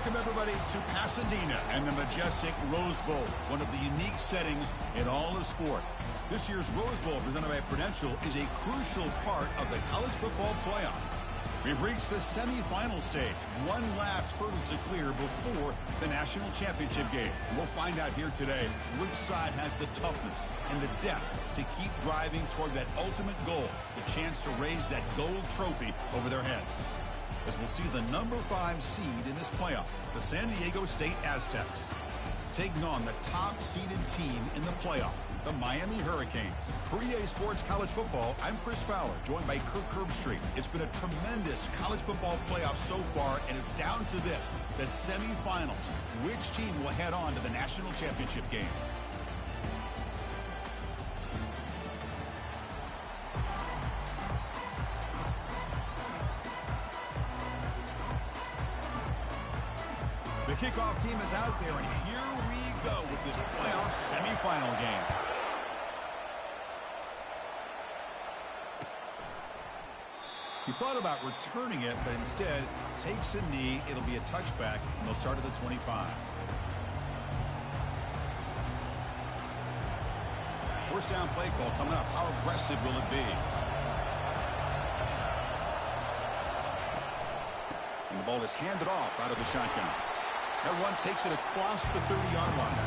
Welcome, everybody, to Pasadena and the majestic Rose Bowl, one of the unique settings in all of sport. This year's Rose Bowl, presented by Prudential, is a crucial part of the college football playoff. We've reached the semifinal stage, one last hurdle to clear before the national championship game. We'll find out here today which side has the toughness and the depth to keep driving toward that ultimate goal, the chance to raise that gold trophy over their heads. As we'll see the number 5 seed in this playoff, the San Diego State Aztecs, taking on the top-seeded team in the playoff, the Miami Hurricanes. For EA Sports College Football, I'm Chris Fowler, joined by Kirk Herbstreit. It's been a tremendous college football playoff so far, and it's down to this, the semifinals. Which team will head on to the national championship game? The kickoff team is out there, and here we go with this playoff semifinal game. He thought about returning it, but instead takes a knee. It'll be a touchback, and they'll start at the 25. First down play call coming up. How aggressive will it be? And the ball is handed off out of the shotgun. That run takes it across the 30-yard line.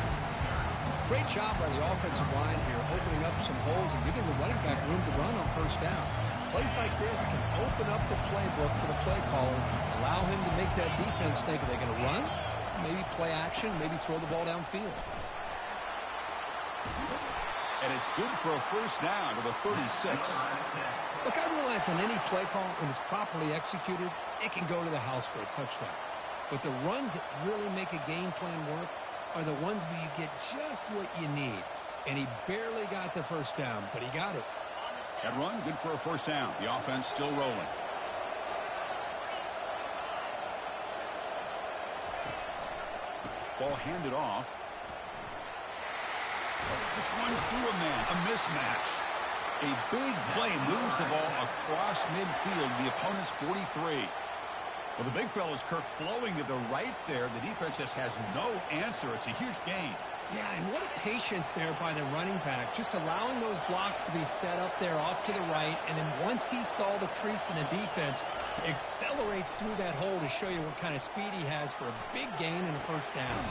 Great job by the offensive line here, opening up some holes and giving the running back room to run on first down. Plays like this can open up the playbook for the play caller, allow him to make that defense think, are they going to run? Maybe play action, maybe throw the ball downfield. And it's good for a first down to the 36. Look, I realize on any play call, when it's properly executed, it can go to the house for a touchdown. But the runs that really make a game plan work are the ones where you get just what you need. And he barely got the first down, but he got it. That run, good for a first down. The offense still rolling. Ball handed off. Just runs through a man. A mismatch. A big play moves the ball across midfield, the opponent's 43. Well, the big fella's Kirk flowing to the right there. The defense just has no answer. It's a huge gain. Yeah, and what a patience there by the running back, just allowing those blocks to be set up there off to the right, and then once he saw the crease in the defense, accelerates through that hole to show you what kind of speed he has for a big gain and a first down.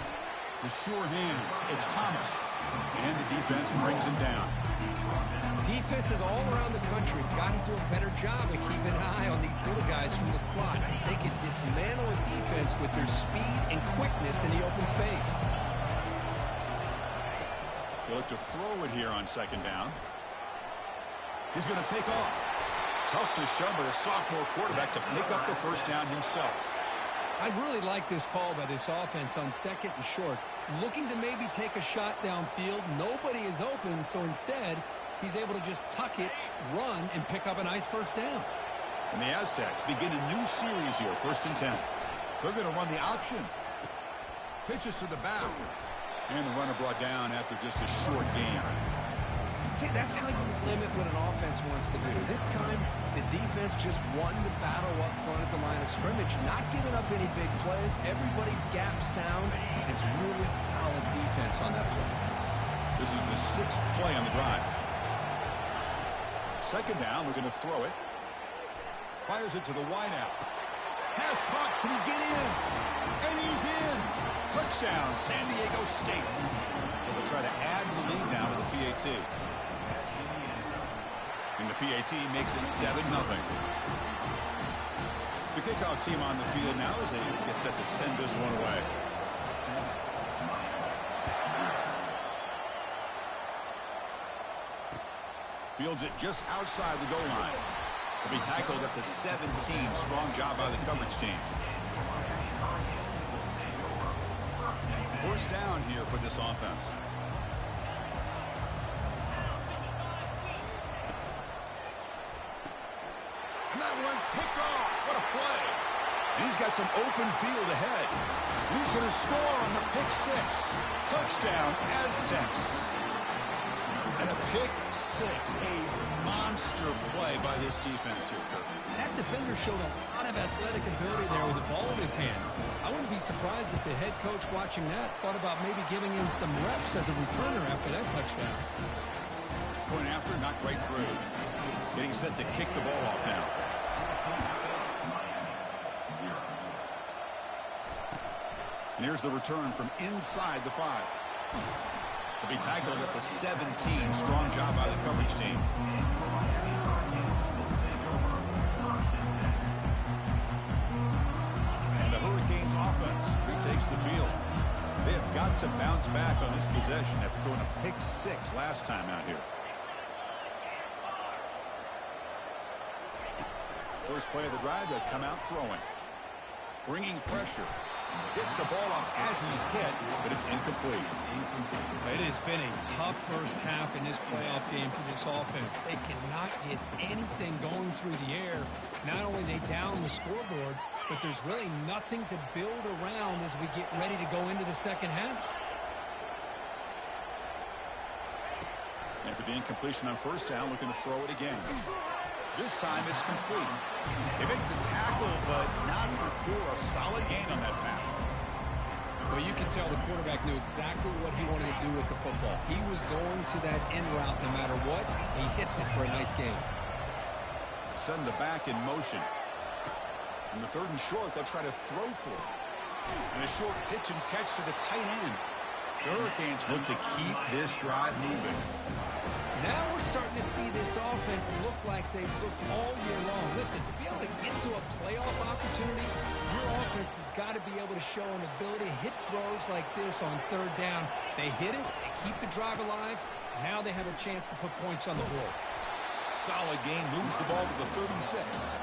The sure hands, it's Thomas, and the defense brings him down. Defenses all around the country have got to do a better job of keeping an eye on these little guys from the slot. They can dismantle a defense with their speed and quickness in the open space. They look to throw it here on second down. He's going to take off. Tough to shove, but a sophomore quarterback to pick up the first down himself. I really like this call by this offense on second and short. Looking to maybe take a shot downfield. Nobody is open, so instead, he's able to just tuck it, run, and pick up a nice first down. And the Aztecs begin a new series here, 1st and 10. They're going to run the option. Pitches to the back. And the runner brought down after just a short gain. See, that's how you limit what an offense wants to do. This time, the defense just won the battle up front at the line of scrimmage, not giving up any big plays. Everybody's gap sound. It's really solid defense on that play. This is the 6th play on the drive. Second down, we're going to throw it. Fires it to the wideout. Pass caught. Can he get in? And he's in. Touchdown, San Diego State. They'll try to add the lead now to the PAT. And the PAT makes it 7-0. The kickoff team on the field now as they get set to send this one away. Fields it just outside the goal line. He'll be tackled at the 17. Strong job by the coverage team. First down here for this offense. And that one's picked off. What a play. And he's got some open field ahead. And he's going to score on the pick 6. Touchdown, Aztecs. And a pick six, a monster play by this defense here, Kirk. That defender showed a lot of athletic ability there with the ball in his hands. I wouldn't be surprised if the head coach watching that thought about maybe giving him some reps as a returner after that touchdown. Going after, knocked right through. Getting set to kick the ball off now. And here's the return from inside the 5. To be tackled at the 17. Strong job by the coverage team. And the Hurricanes offense retakes the field. They have got to bounce back on this possession after going a pick 6 last time out here. First play of the drive, they'll come out throwing. Bringing pressure. Gets the ball off as he's hit, but it's incomplete. It has been a tough first half in this playoff game for this offense. They cannot get anything going through the air. Not only they down the scoreboard, but there's really nothing to build around as we get ready to go into the second half. After the incompletion on first down, looking to throw it again. This time it's complete. They make the tackle, but not before a solid gain on that pass. Well, you can tell the quarterback knew exactly what he wanted to do with the football. He was going to that end route no matter what. He hits it for a nice gain. Send the back in motion. In the 3rd and short, they'll try to throw for it. And a short pitch and catch to the tight end. The Hurricanes look to keep this drive moving. Now we're starting to see this offense look like they've looked all year long. Listen, to be able to get to a playoff opportunity, your offense has got to be able to show an ability to hit throws like this on 3rd down. They hit it, they keep the drive alive. Now they have a chance to put points on the board. Solid gain, moves the ball to the 36.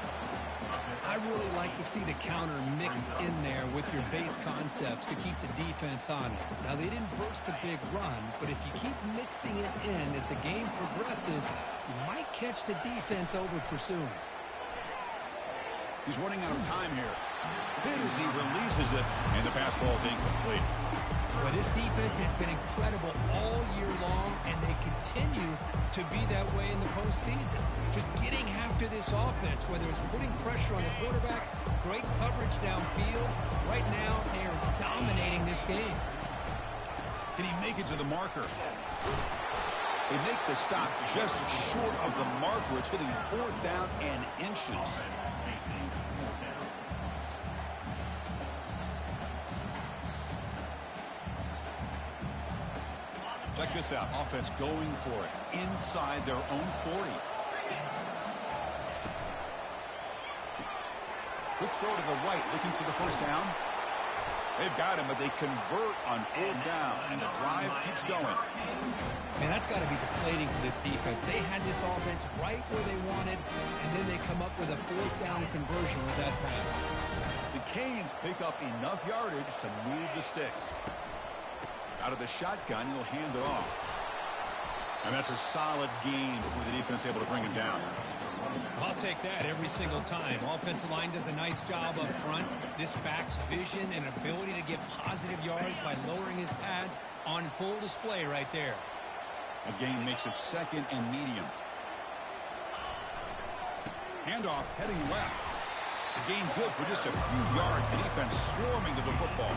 I really like to see the counter mixed in there with your base concepts to keep the defense honest. Now, they didn't burst a big run, but if you keep mixing it in as the game progresses, you might catch the defense over pursuing. He's running out of time here. Hit as he releases it, and the pass ball is incomplete. Well, this defense has been incredible all year long, and they continue to be that way in the postseason. Just getting after this offense, whether it's putting pressure on the quarterback, great coverage downfield. Right now, they are dominating this game. Can he make it to the marker? They make the stop just short of the marker. It's getting 4th down and inches. Check this out. Offense going for it inside their own 40. Quick throw to the right, looking for the first down. They've got him, but they convert on 4th down, and the drive keeps going. Man, that's got to be deflating for this defense. They had this offense right where they wanted, and then they come up with a 4th down conversion with that pass. The Canes pick up enough yardage to move the sticks. Out of the shotgun, he'll hand it off. And that's a solid gain for the defense, able to bring him down. I'll take that every single time. Offensive line does a nice job up front. This back's vision and ability to get positive yards by lowering his pads on full display right there. A gain makes it 2nd and medium. Handoff heading left. The gain good for just a few yards. The defense swarming to the football.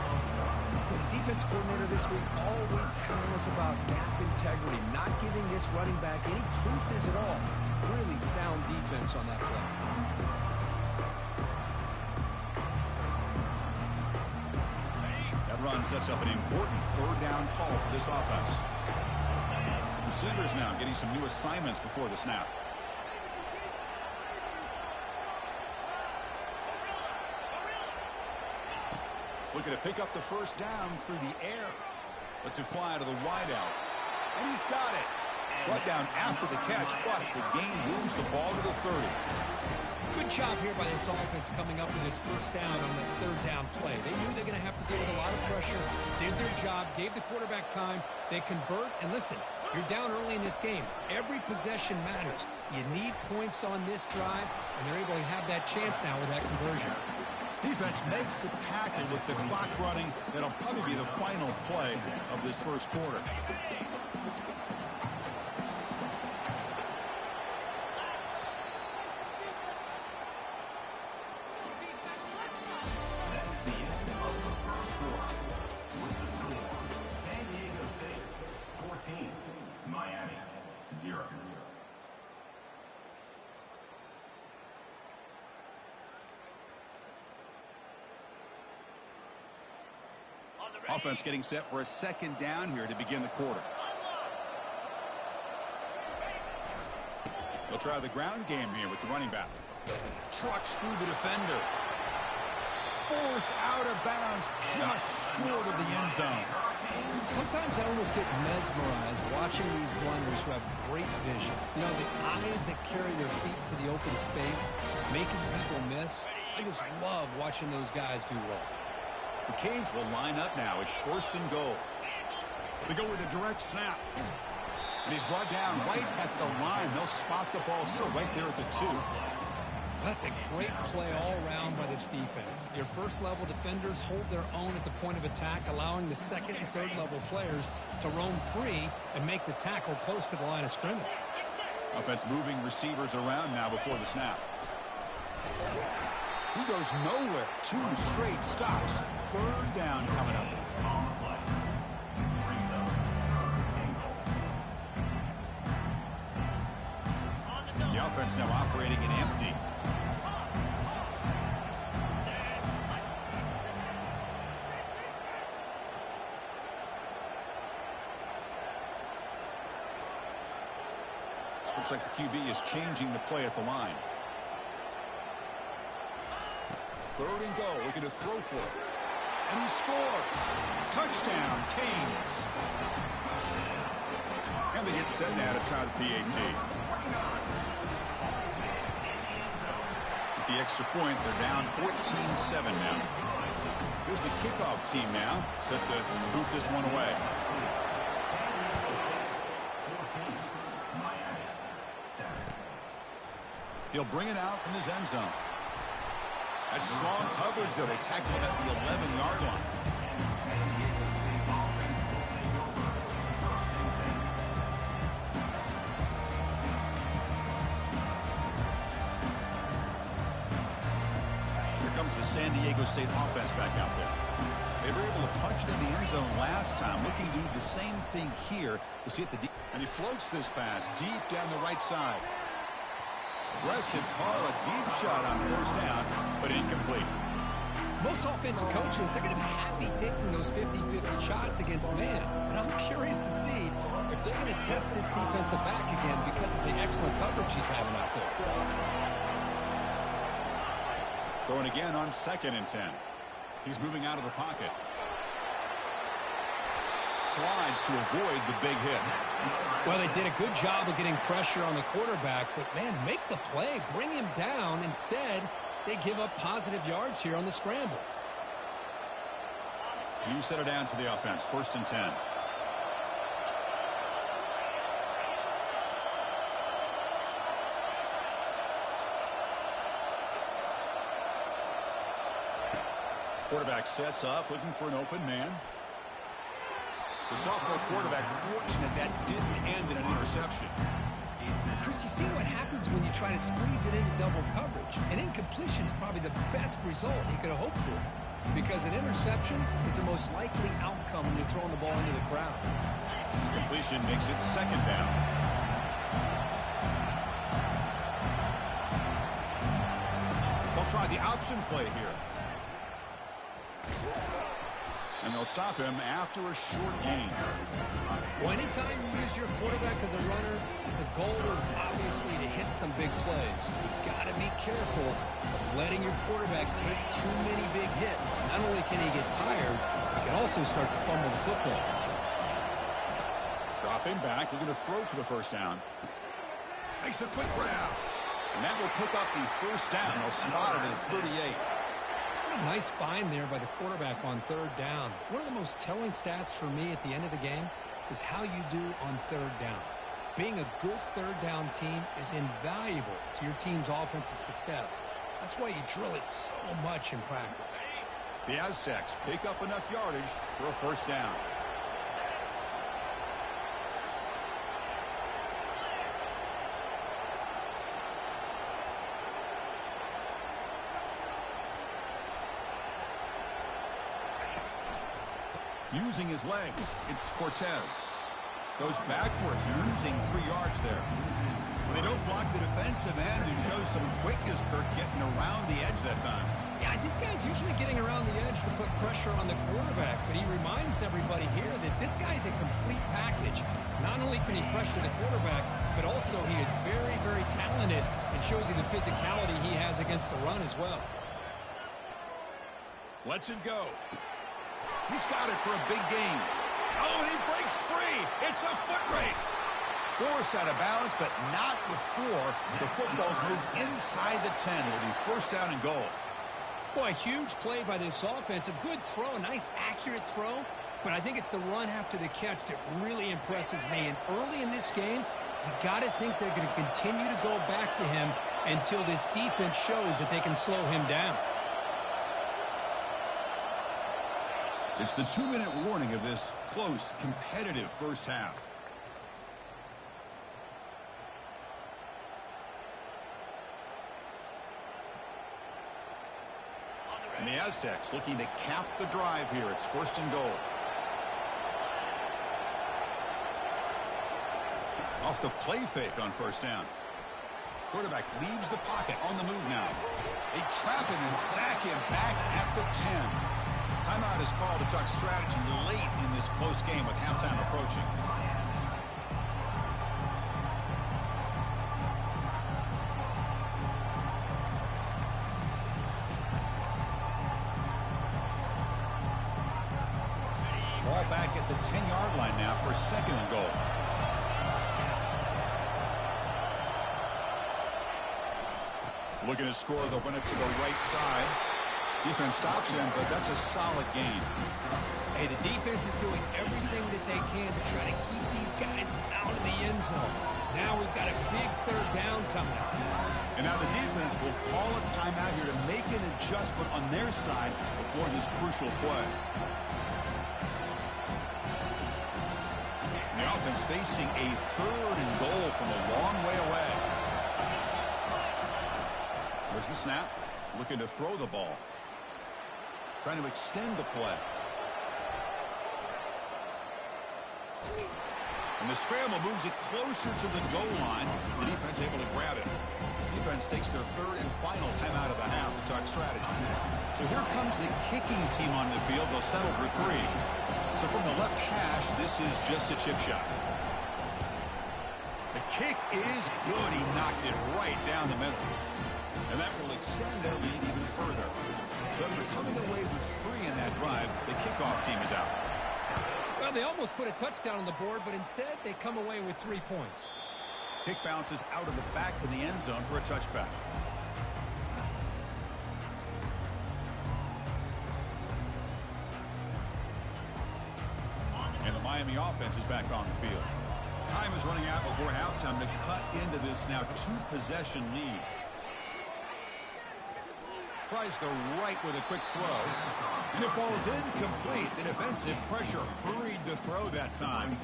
The defense coordinator this week all week telling us about gap integrity, not giving this running back any creases at all. Really sound defense on that play. That run sets up an important 3rd down call for this offense. Receivers now getting some new assignments before the snap. Looking to pick up the first down through the air. Lets it fly to the wideout. And he's got it. Brought down after the catch, but the gain moves the ball to the 30. Good job here by this offense coming up with this first down on the 3rd down play. They knew they're going to have to deal with a lot of pressure, did their job, gave the quarterback time. They convert, and listen, you're down early in this game. Every possession matters. You need points on this drive, and they're able to have that chance now with that conversion. Defense makes the tackle with the clock running. That'll probably be the final play of this first quarter. Offense getting set for a second down here to begin the quarter. They'll try the ground game here with the running back. Trucks through the defender. Forced out of bounds just short of the end zone. Sometimes I almost get mesmerized watching these runners who have great vision. You know, the eyes that carry their feet to the open space, making people miss. I just love watching those guys do well. The Canes will line up now. It's 1st and goal. They go with a direct snap. And he's brought down right at the line. They'll spot the ball still right there at the 2. That's a great play all around by this defense. Your first-level defenders hold their own at the point of attack, allowing the second and third-level players to roam free and make the tackle close to the line of scrimmage. Offense moving receivers around now before the snap. He goes nowhere. 2 straight stops. 3rd down coming up. The offense now operating in empty. Looks like the QB is changing the play at the line. 3rd and goal, looking to throw for it. And he scores. Touchdown, Canes. And they get set now to try the PAT. With the extra point, they're down 14-7 now. Here's the kickoff team now, set to boot this one away. He'll bring it out from his end zone. That's strong coverage, though. They tackle him at the 11-yard line. Here comes the San Diego State offense back out there. They were able to punch it in the end zone last time. Looking to do the same thing here. We'll see at the deep. And he floats this pass deep down the right side. Aggressive call, a deep shot on 1st down, but incomplete. Most offensive coaches, they're going to be happy taking those 50-50 shots against man. And I'm curious to see if they're going to test this defensive back again because of the excellent coverage he's having out there. Throwing again on 2nd and 10. He's moving out of the pocket. Slides to avoid the big hit. Well, they did a good job of getting pressure on the quarterback, but, man, make the play. Bring him down. Instead, they give up positive yards here on the scramble. You set it down to the offense. 1st and 10. Quarterback sets up, looking for an open man. The sophomore quarterback fortunate that didn't end in an interception. Chris, you see what happens when you try to squeeze it into double coverage. An incompletion is probably the best result you could have hoped for, because an interception is the most likely outcome when you're throwing the ball into the crowd. Completion makes it 2nd down. They'll try the option play here. And they'll stop him after a short gain. Well, anytime you use your quarterback as a runner, the goal is obviously to hit some big plays. You've got to be careful of letting your quarterback take too many big hits. Not only can he get tired, he can also start to fumble the football. Dropping back, looking to throw for the 1st down. Makes a quick grab. And that will pick up the 1st down. They'll spot it at 38. Nice find there by the quarterback on 3rd down. One of the most telling stats for me at the end of the game is how you do on 3rd down. Being a good 3rd down team is invaluable to your team's offensive success. That's why you drill it so much in practice. The Aztecs pick up enough yardage for a 1st down. Using his legs, it's Cortez. Goes backwards, losing 3 yards there. They don't block the defensive end and show some quickness, Kirk, getting around the edge that time. Yeah, this guy's usually getting around the edge to put pressure on the quarterback, but he reminds convince everybody here that this guy's a complete package. Not only can he pressure the quarterback, but also he is very, very talented and shows you the physicality he has against the run as well. Lets it go. He's got it for a big gain. Oh, and he breaks free. It's a foot race. Forced out of bounds, but not before the football's moved inside the 10. It'll be first down and goal. Boy, huge play by this offense. A good throw, a nice accurate throw. But I think it's the run after the catch that really impresses me. And early in this game, you got to think they're going to continue to go back to him until this defense shows that they can slow him down. It's the 2-minute warning of this close, competitive first half. And the Aztecs looking to cap the drive here. It's first and goal. Off the play fake on first down. Quarterback leaves the pocket on the move now. They trap him and sack him back at the 10. Timeout is called to talk strategy late in this close game with halftime approaching. Ball back at the 10-yard line now for second and goal. Looking to score, they'll win it to the right side. Defense stops him, but that's a solid gain. Hey, the defense is doing everything that they can to try to keep these guys out of the end zone. Now we've got a big third down coming up. And now the defense will call a timeout here to make an adjustment on their side before this crucial play. And the offense facing a third and goal from a long way away. There's the snap. Looking to throw the ball. Trying to extend the play. And the scramble moves it closer to the goal line. The defense able to grab it. Defense takes their third and final timeout of the half to talk strategy. So here comes the kicking team on the field. They'll settle for 3. So from the left hash, this is just a chip shot. The kick is good. He knocked it right down the middle. And that will extend their lead even further. So after coming away with 3 in that drive, the kickoff team is out. Well, they almost put a touchdown on the board, but instead they come away with 3 points. Kick bounces out of the back of the end zone for a touchback. And the Miami offense is back on the field. Time is running out before halftime to cut into this now 2-possession lead. Tries the right with a quick throw. And it falls incomplete. The defensive pressure hurried the throw that time.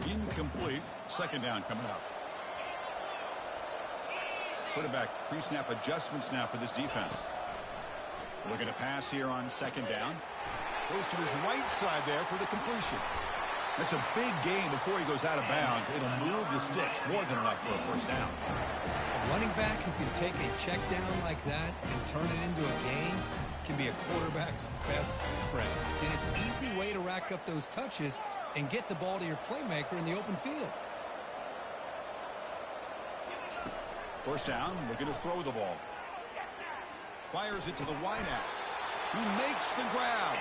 Incomplete. Second down coming up. Quarterback pre-snap adjustments now for this defense. Looking to pass here on second down. Goes to his right side there for the completion. That's a big gain before he goes out of bounds. It'll move the sticks more than enough for a first down. A running back who can take a check down like that and turn it into a gain can be a quarterback's best friend. And it's an easy way to rack up those touches and get the ball to your playmaker in the open field. First down, looking to throw the ball. Fires it to the wideout. He makes the grab.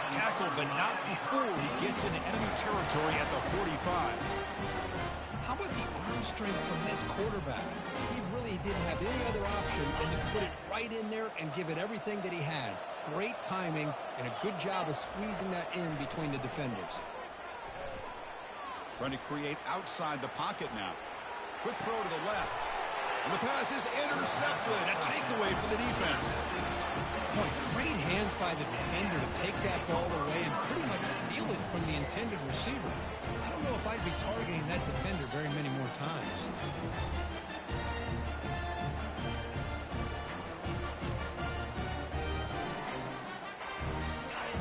Tackled, but not before he gets into enemy territory at the 45. How about the arm strength from this quarterback? He really didn't have any other option than to put it right in there and give it everything that he had. Great timing and a good job of squeezing that in between the defenders. Trying to create outside the pocket now. Quick throw to the left. And the pass is intercepted. A takeaway for the defense. Boy, great hands by the defender to take that ball away and pretty much steal it from the intended receiver. I don't know if I'd be targeting that defender very many more times.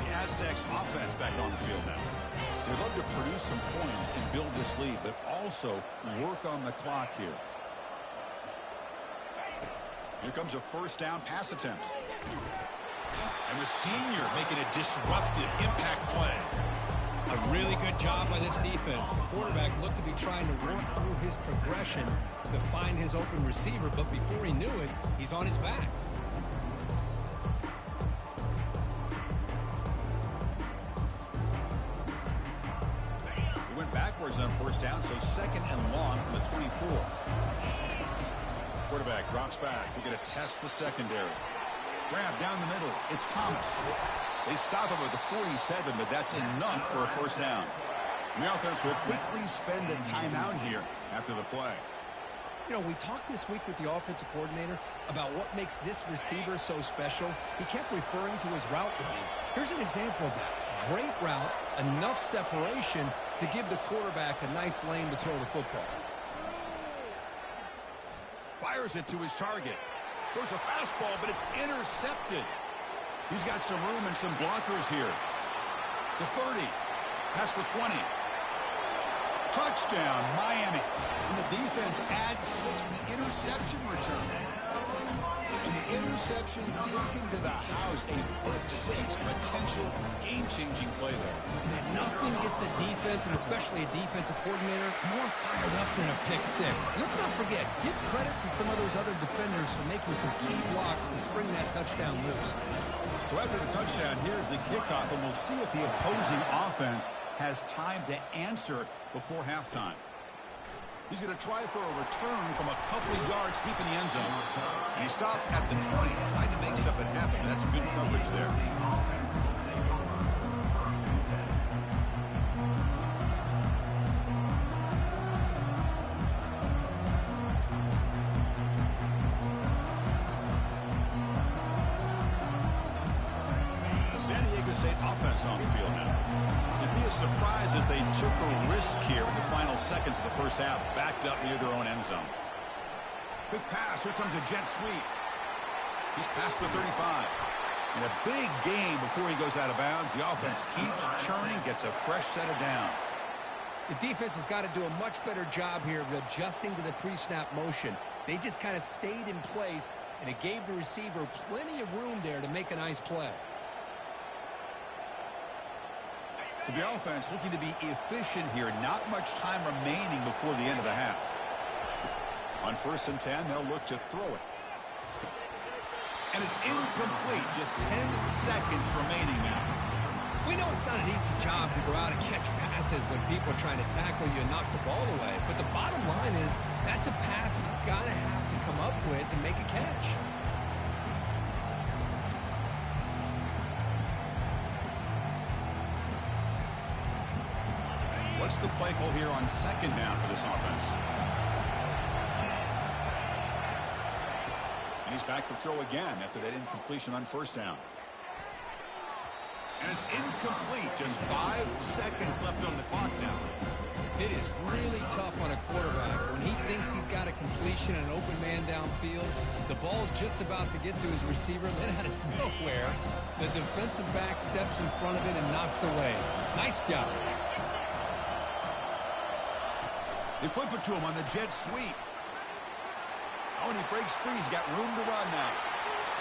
The Aztecs offense back on the field now. They'd love to produce some points and build this lead, but also work on the clock here. Here comes a first down pass attempt. And the senior making a disruptive impact play. A really good job by this defense. The quarterback looked to be trying to work through his progressions to find his open receiver, but before he knew it, he's on his back. He went backwards on first down, so second and long from the 24. Quarterback drops back. We're going to test the secondary. Grab down the middle. It's Thomas. They stop him at the 47, but that's enough for a first down. And the offense will quickly spend a timeout here after the play. You know, we talked this week with the offensive coordinator about what makes this receiver so special. He kept referring to his route running. Here's an example of that. Great route, enough separation to give the quarterback a nice lane to throw the football. Fires it to his target. Throws a fastball, but it's intercepted. He's got some room and some blockers here. The 30. Past the 20. Touchdown, Miami. And the defense adds 6 from the interception return. And the interception taken to the house. A pick 6 potential game-changing play there. Man, nothing gets a defense, and especially a defensive coordinator, more fired up than a pick 6. And let's not forget, give credit to some of those other defenders for making some key blocks to spring that touchdown loose. So after the touchdown, here's the kickoff, and we'll see if the opposing offense has time to answer before halftime. He's going to try for a return from a couple of yards deep in the end zone. And he stopped at the 20, trying to make something happen. That's good coverage there. San Diego State offense on the field now. It'd be a surprise if they took a risk here in the final seconds of the first half, backed up near their own end zone. Big pass. Here comes a jet sweep. He's past the 35. And a big gain before he goes out of bounds. The offense keeps churning, gets a fresh set of downs. The defense has got to do a much better job here of adjusting to the pre-snap motion. They just kind of stayed in place, and it gave the receiver plenty of room there to make a nice play. So the offense looking to be efficient here. Not much time remaining before the end of the half. On 1st and 10, they'll look to throw it. And it's incomplete. Just 10 seconds remaining now. We know it's not an easy job to go out and catch passes when people are trying to tackle you and knock the ball away. But the bottom line is that's a pass you've got to have to come up with and make a catch. What's the play call here on 2nd down for this offense? And he's back to throw again after that incompletion on 1st down. And it's incomplete. Just 5 seconds left on the clock now. It is really tough on a quarterback when he thinks he's got a completion and an open man downfield. The ball's just about to get to his receiver, then out of nowhere, the defensive back steps in front of it and knocks away. Nice job. They flip it to him on the jet sweep. Oh, and he breaks free. He's got room to run now.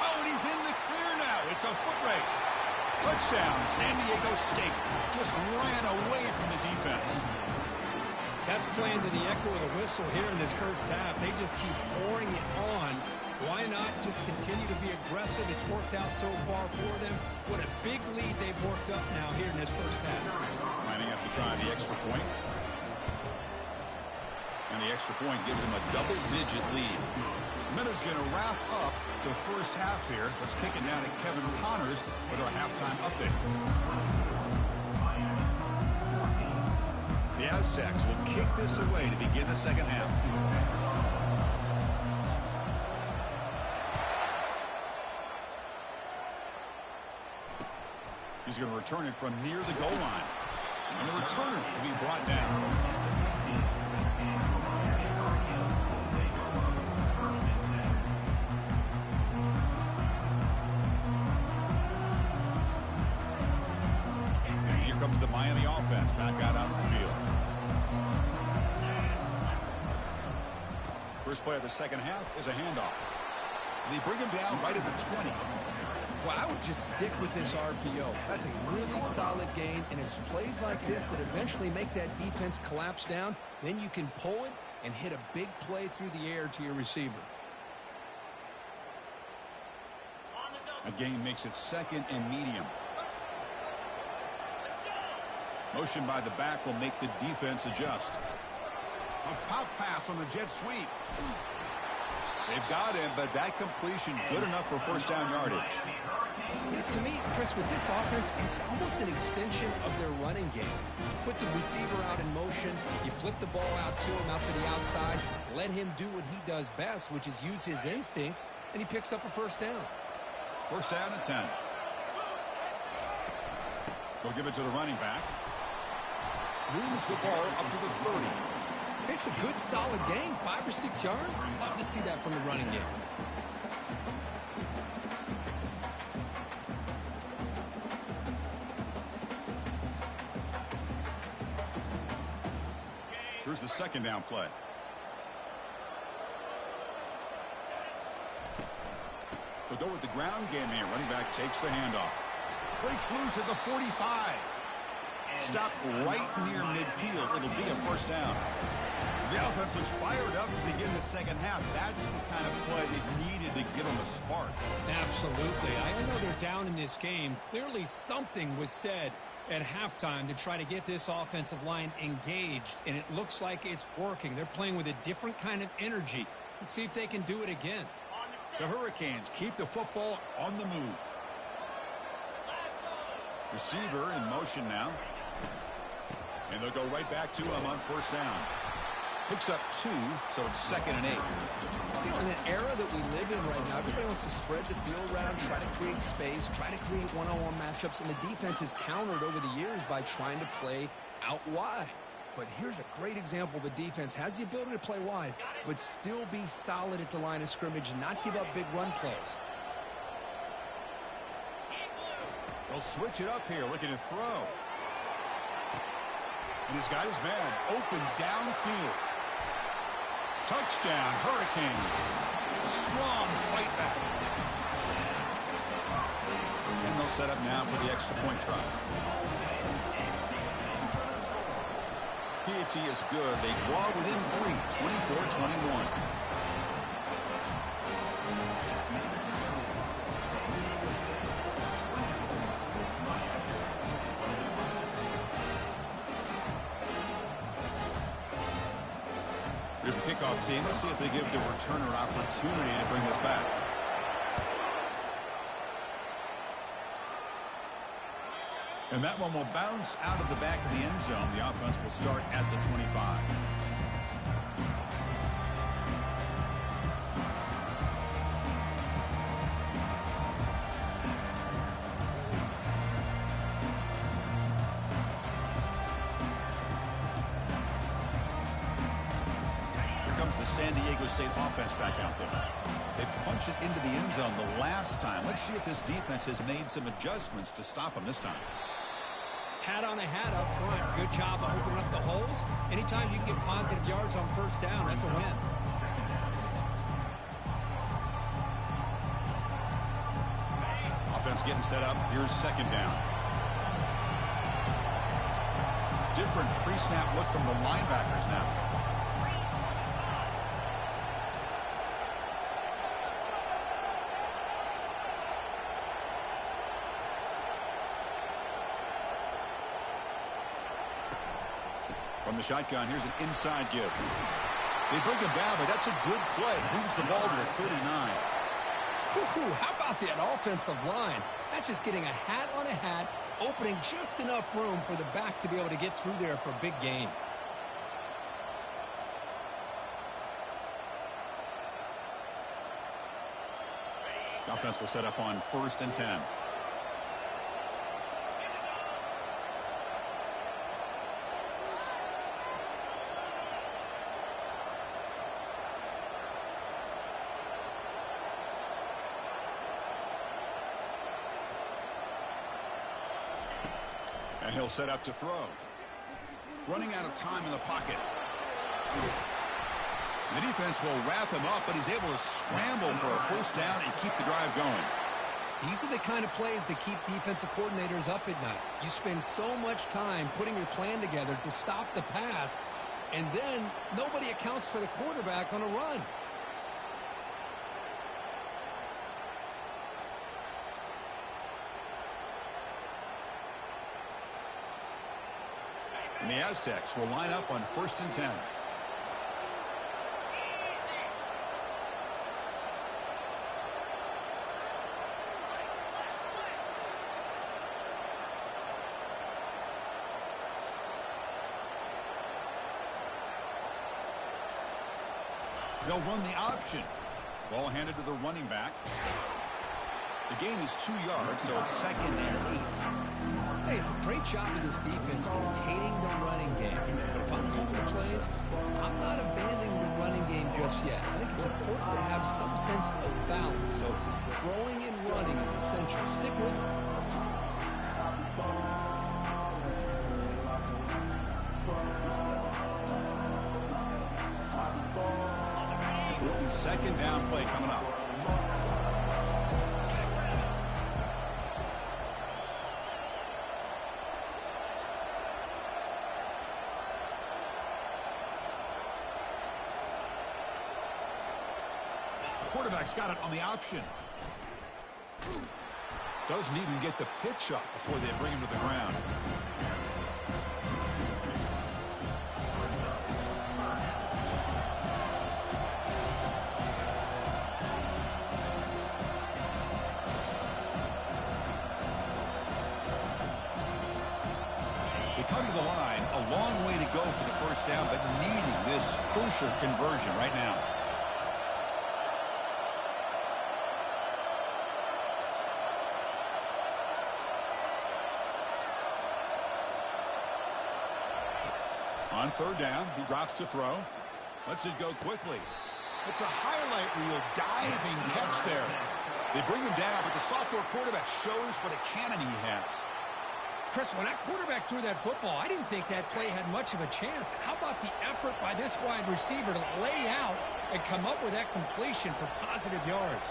Oh, and he's in the clear now. It's a foot race. Touchdown, San Diego State. Just ran away from the defense. That's playing to the echo of the whistle here in this first half. They just keep pouring it on. Why not just continue to be aggressive? It's worked out so far for them. What a big lead they've worked up now here in this first half. Lining up to try the extra point. And the extra point gives them a double-digit lead. Minutes going to wrap up the first half here. Let's kick it down to Kevin Connors with our halftime update. The Aztecs will kick this away to begin the second half. He's going to return it from near the goal line. And the returner will be brought down. Comes the Miami offense back out on the field. First play of the second half is a handoff. They bring him down right at the 20. Well, I would just stick with this RPO. That's a really solid gain, and it's plays like this that eventually make that defense collapse down. Then you can pull it and hit a big play through the air to your receiver. A gain makes it 2nd and medium. Motion by the back will make the defense adjust. A pop pass on the jet sweep. They've got him, but that completion good enough for first down yardage. Yeah, to me, Chris, with this offense, it's almost an extension of their running game. You put the receiver out in motion, you flip the ball out to him, out to the outside, let him do what he does best, which is use his instincts, and he picks up a first down. First down and 10. They'll give it to the running back. Moves the ball up to the 30. It's a good, solid gain, 5 or 6 yards. Love to see that from the running game. Here's the 2nd down play. They'll go with the ground game here. Running back takes the handoff. Breaks loose at the 45. Stopped right near midfield. It'll be a first down. The offense was fired up to begin the second half. That's the kind of play they needed to give them a spark. Absolutely. I know they're down in this game. Clearly something was said at halftime to try to get this offensive line engaged, and it looks like it's working. They're playing with a different kind of energy. Let's see if they can do it again. The Hurricanes keep the football on the move. Receiver in motion now. And they'll go right back to him on first down. Picks up 2, so it's 2nd and 8. You know, in an era that we live in right now, everybody wants to spread the field around, try to create space, try to create one-on-one matchups, and the defense has countered over the years by trying to play out wide. But here's a great example. The defense has the ability to play wide, but still be solid at the line of scrimmage, not give up big run plays. They'll switch it up here, looking to throw. And he's got his man open downfield. Touchdown, Hurricanes. A strong fight back. And they'll set up now for the extra point try. PAT is good. They draw within 3, 24-21. Here's the kickoff team. Let's see if they give the returner an opportunity to bring this back. And that one will bounce out of the back of the end zone. The offense will start at the 25. The San Diego State offense back out there. They punched it into the end zone the last time. Let's see if this defense has made some adjustments to stop them this time. Hat on a hat up front. Good job of opening up the holes. Anytime you can get positive yards on first down, that's a win. Offense getting set up. Here's 2nd down. Different pre-snap look from the linebackers now. From the shotgun, here's an inside give. They bring him down, but that's a good play. Moves the ball to the 39. How about that offensive line? That's just getting a hat on a hat, opening just enough room for the back to be able to get through there for a big gain. The offense will set up on 1st and 10. And he'll set up to throw. Running out of time in the pocket. The defense will wrap him up, but he's able to scramble for a first down and keep the drive going. These are the kind of plays that keep defensive coordinators up at night. You spend so much time putting your plan together to stop the pass, and then nobody accounts for the quarterback on a run. And the Aztecs will line up on 1st and 10. They'll run the option. Ball handed to the running back. The gain is 2 yards, so it's 2nd and 8. Hey, it's a great job of this defense containing the running game. But if I'm calling the plays, I'm not abandoning the running game just yet. I think it's important to have some sense of balance. So throwing and running is essential. Stick with it. Second down play coming up. The quarterback's got it on the option. Doesn't even get the pitch up before they bring him to the ground. Come to the line, a long way to go for the first down, but needing this crucial conversion right now. On 3rd down, he drops to throw. Lets it go quickly. It's a highlight reel diving catch there. They bring him down, but the sophomore quarterback shows what a cannon he has. Chris, when that quarterback threw that football, I didn't think that play had much of a chance. How about the effort by this wide receiver to lay out and come up with that completion for positive yards?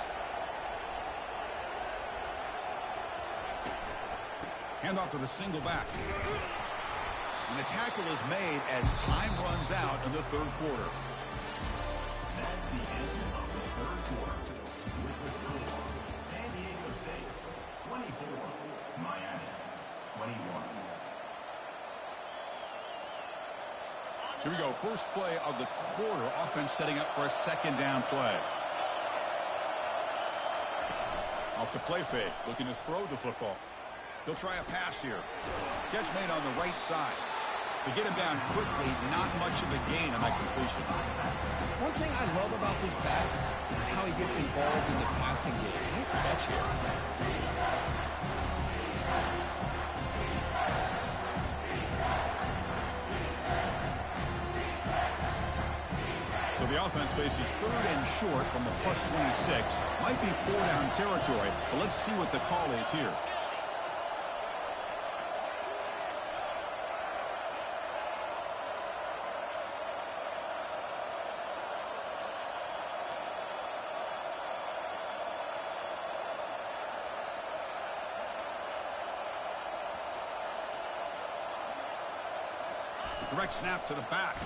Handoff to the single back. And the tackle is made as time runs out in the 3rd quarter. That's the end of the 3rd quarter. With the score, San Diego State 24, Miami 21. Here we go. First play of the quarter. Offense setting up for a 2nd down play. Off to play fake. Looking to throw the football. He'll try a pass here. Catch made on the right side. To get him down quickly, not much of a gain on that completion. One thing I love about this back is how he gets involved in the passing game. Nice catch here. So the offense faces 3rd and short from the plus 26. Might be 4-down territory, but let's see what the call is here. Direct snap to the back.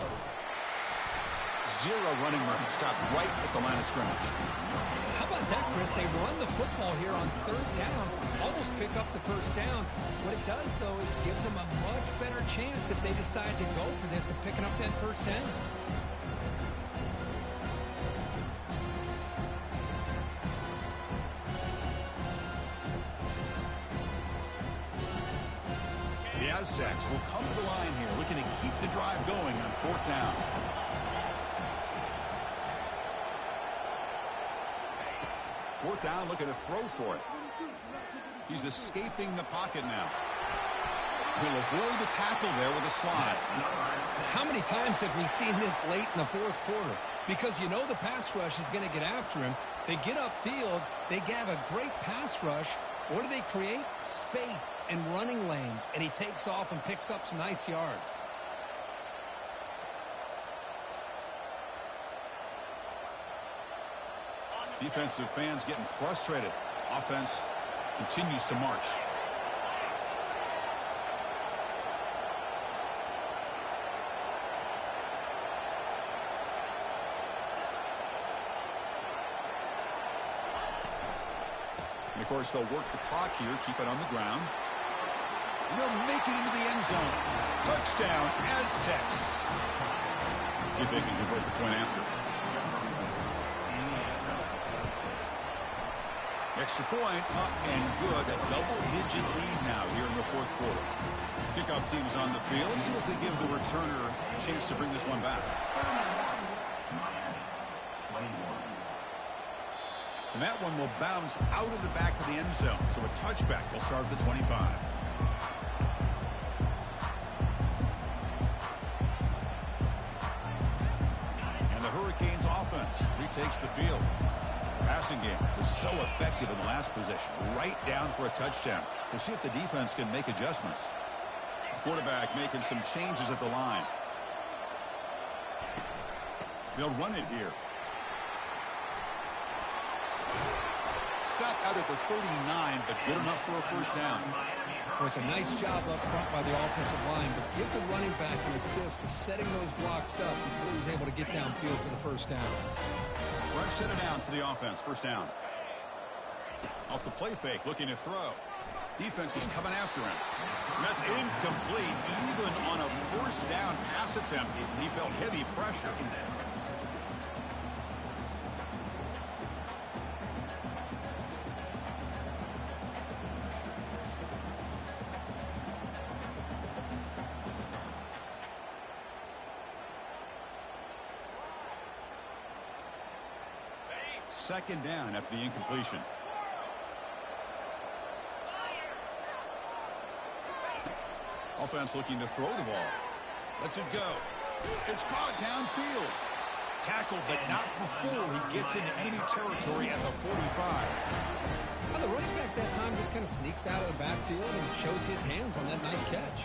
0 running room stopped right at the line of scrimmage. How about that, Chris? They run the football here on 3rd down, almost pick up the first down. What it does, though, is gives them a much better chance if they decide to go for this of picking up that first down. The Aztecs will come to the line here, looking to keep the drive going on 4th down. Fourth down, looking to throw for it. He's escaping the pocket now. He'll avoid the tackle there with a slide. How many times have we seen this late in the 4th quarter? Because you know the pass rush is going to get after him. They get upfield. They have a great pass rush. What do they create? Space and running lanes. And he takes off and picks up some nice yards. Defensive fans getting frustrated. Offense continues to march. And, of course, they'll work the clock here, keep it on the ground. And they'll make it into the end zone. Touchdown, Aztecs. See if they can convert the point after. Extra point, up and good. A double-digit lead now here in the fourth quarter. Kickoff team is on the field. Let's see if they give the returner a chance to bring this one back. And that one will bounce out of the back of the end zone. So a touchback will start at the 25. And the Hurricanes offense retakes the field. Passing game was so effective in the last possession. Right down for a touchdown. We'll see if the defense can make adjustments. Quarterback making some changes at the line. They'll run it here. Stop out at the 39, but good enough for a first down. Well, it's a nice job up front by the offensive line, but give the running back an assist for setting those blocks up before he's able to get downfield for the first down. Fresh set of downs for the offense. First down. Off the play fake, looking to throw. Defense is coming after him. And that's incomplete. Even on a first down pass attempt, he felt heavy pressure. Second down after the incompletion. Offense looking to throw the ball. Lets it go. It's caught downfield. Tackled, but not before he gets into enemy territory at the 45. Well, the running back that time just kind of sneaks out of the backfield and shows his hands on that nice catch.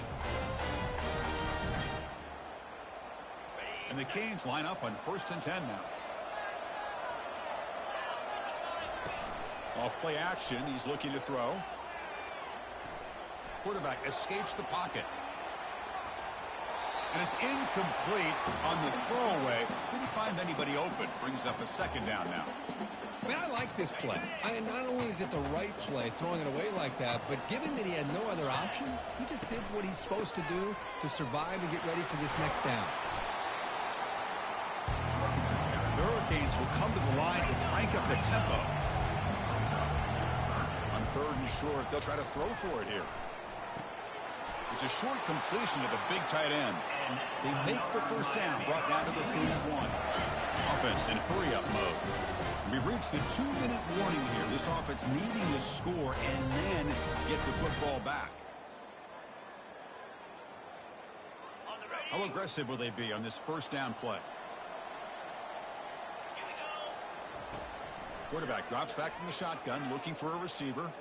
And the Canes line up on 1st and 10 now. Off play action, he's looking to throw. Quarterback escapes the pocket. And it's incomplete on the throwaway. Didn't find anybody open. Brings up a second down now. I mean, I like this play. Not only is it the right play, throwing it away like that, but given that he had no other option, he just did what he's supposed to do to survive and get ready for this next down. The Hurricanes will come to the line to crank up the tempo. On 3rd and short, they'll try to throw for it here. It's a short completion to the big tight end. They make the first down, brought down to the 31. Offense in hurry-up mode. We've reached the 2-minute warning here. This offense needing to score and then get the football back. How aggressive will they be on this first down play? Quarterback drops back from the shotgun, looking for a receiver.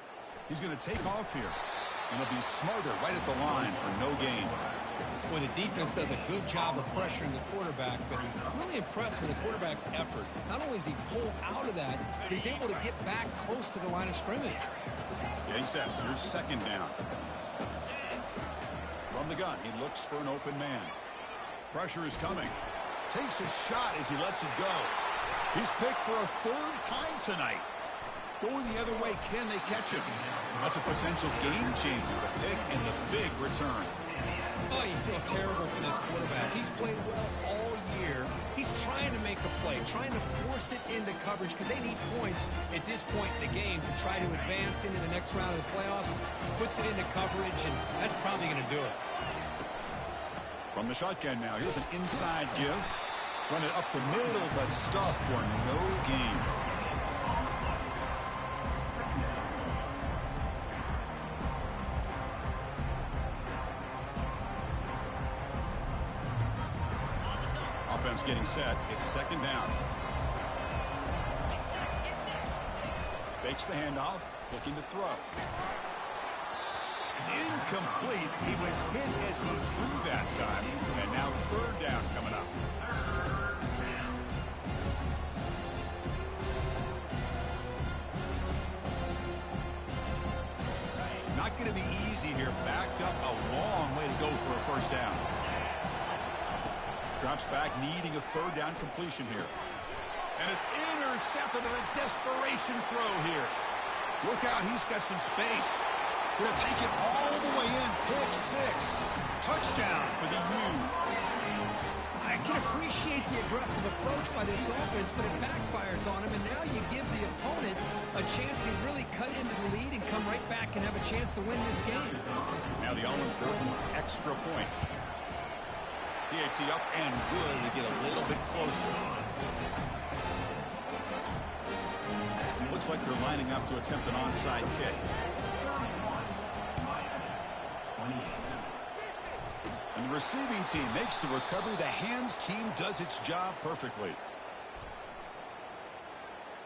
He's going to take off here. And they'll be smarter right at the line for no gain. Well, the defense does a good job of pressuring the quarterback, but really impressed with the quarterback's effort. Not only is he pulled out of that, he's able to get back close to the line of scrimmage. Yeah, he said, here's second down. From the gun, he looks for an open man. Pressure is coming. Takes a shot as he lets it go. He's picked for a 3rd time tonight. Going the other way, can they catch him? That's a potential game changer, the pick and the big return. Oh, you feel terrible for this quarterback. He's played well all year. He's trying to make a play, trying to force it into coverage because they need points at this point in the game to try to advance into the next round of the playoffs. Puts it into coverage, and that's probably going to do it. From the shotgun now, here's an inside give. Run it up the middle, but stuff for no gain. Offense getting set. It's second down. Fakes the handoff. Looking to throw. It's incomplete. He was hit as he threw that time. And now 3rd down coming up. going to be easy here. Backed up a long way to go for a first down. Drops back, needing a third down completion here. And it's intercepted with a desperation throw here. Look out, he's got some space. Going to take it all the way in. Pick six. Touchdown for the U. I can appreciate the aggressive approach by this offense, but it backfires on him, and now you give the opponent a chance to really cut into the lead and come right back and have a chance to win this game. Now the all-important extra point. PAT up and good to get a little bit closer. Looks like they're lining up to attempt an onside kick. And the receiving team makes the recovery. The hands team does its job perfectly.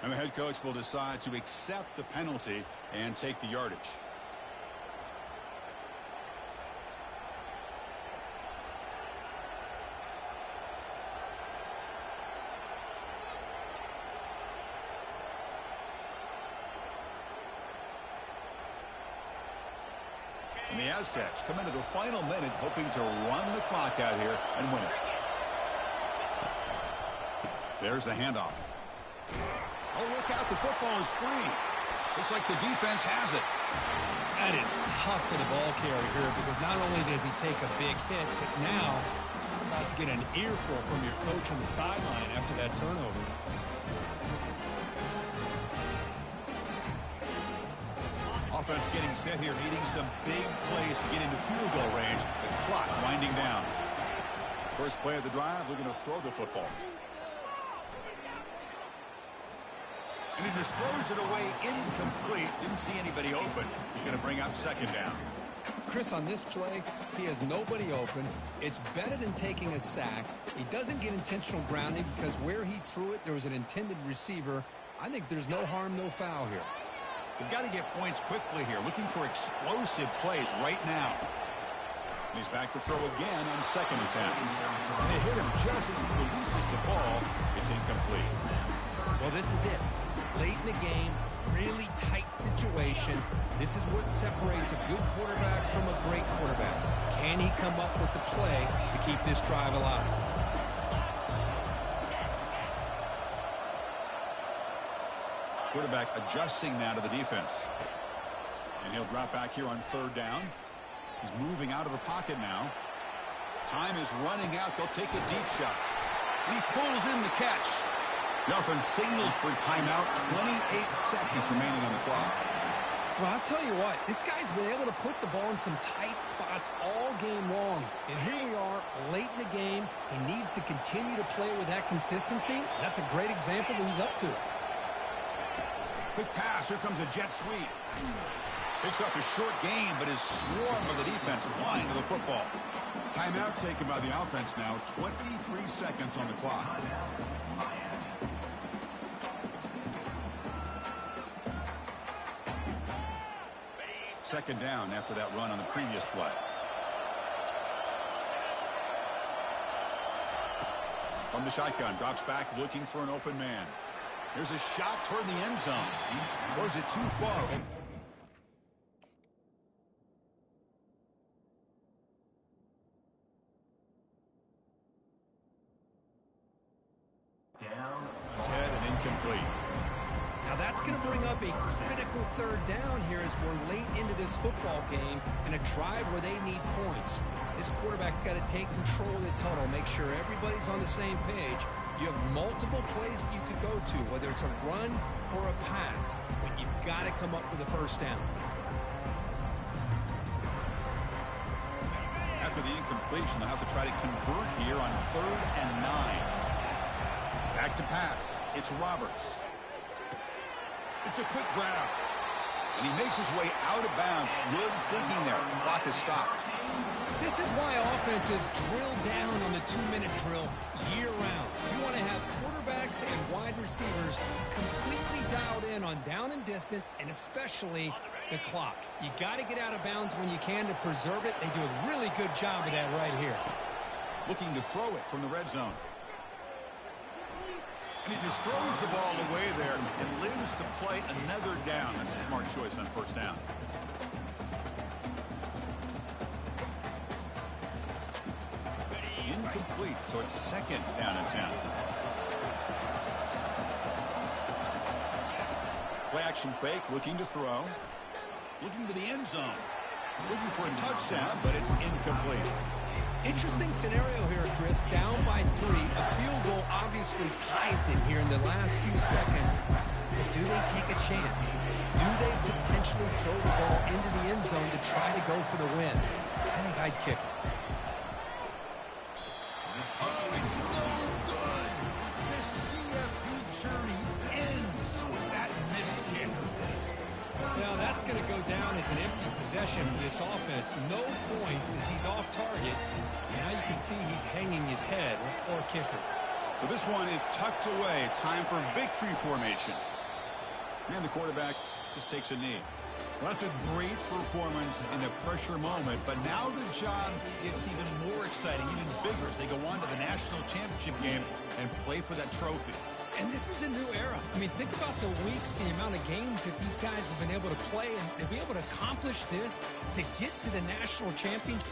And the head coach will decide to accept the penalty and take the yardage. And the Aztecs come into the final minute hoping to run the clock out here and win it. There's the handoff. Oh, look out. The football is free. Looks like the defense has it. That is tough for the ball carrier here because not only does he take a big hit, but now you're about to get an earful from your coach on the sideline after that turnover. Offense getting set here, needing some big plays to get into field goal range. The clock winding down. First play of the drive, they're going to throw the football. And he just throws it away incomplete. Didn't see anybody open. He's going to bring up second down. Chris, on this play, he has nobody open. It's better than taking a sack. He doesn't get intentional grounding because where he threw it, there was an intended receiver. I think there's no harm, no foul here. They've got to get points quickly here. Looking for explosive plays right now. He's back to throw again on second attempt. And they hit him just as he releases the ball. It's incomplete. Well, this is it. Late in the game, really tight situation. This is what separates a good quarterback from a great quarterback. Can he come up with the play to keep this drive alive? Quarterback adjusting now to the defense. And he'll drop back here on third down. He's moving out of the pocket now. Time is running out. They'll take a deep shot. And he pulls in the catch. The offense signals for timeout. 28 seconds remaining on the clock. Well, I'll tell you what, this guy's been able to put the ball in some tight spots all game long. And here we are, late in the game. He needs to continue to play with that consistency. That's a great example that he's up to. Quick pass. Here comes a jet sweep. Picks up a short gain, but his swarm of the defense flying to the football. Timeout taken by the offense now. 23 seconds on the clock. Second down after that run on the previous play. From the shotgun, drops back looking for an open man. There's a shot toward the end zone. Or is it too far? Dead and incomplete. Now that's going to bring up a critical third down here as we're late into this football game and a drive where they need points. This quarterback's got to take control of this huddle, make sure everybody's on the same page. You have multiple plays that you could go to, whether it's a run or a pass, but you've got to come up with a first down. After the incompletion, they'll have to try to convert here on 3rd and 9. Back to pass. It's Roberts. It's a quick grab. And he makes his way out of bounds. Good thinking there. The clock is stopped. This is why offenses drill down on the 2-minute drill year-round. You want to have quarterbacks and wide receivers completely dialed in on down and distance, and especially the clock. You got to get out of bounds when you can to preserve it. They do a really good job of that right here. Looking to throw it from the red zone. And he just throws the ball away there and lives to play another down. That's a smart choice on first down. incomplete, so it's second down and 10. Play action fake, looking to throw. Looking to the end zone. Looking for a touchdown, but it's incomplete. Interesting scenario here, Chris. Down by 3. A field goal obviously ties it here in the last few seconds. But do they take a chance? Do they potentially throw the ball into the end zone to try to go for the win? I think I'd kick it. Oh, it's no good. The CFP journey ends with that missed kick. Well, that's going to go down as an empty possession for this offense. No points as he's off target. Now you can see he's hanging his head. A poor kicker. So this one is tucked away. Time for victory formation. And the quarterback just takes a knee. Well, that's a great performance in the pressure moment, but now the job gets even more exciting, even bigger as they go on to the national championship game and play for that trophy. And this is a new era. I mean, think about the weeks, the amount of games that these guys have been able to play, and to be able to accomplish this, to get to the national championship.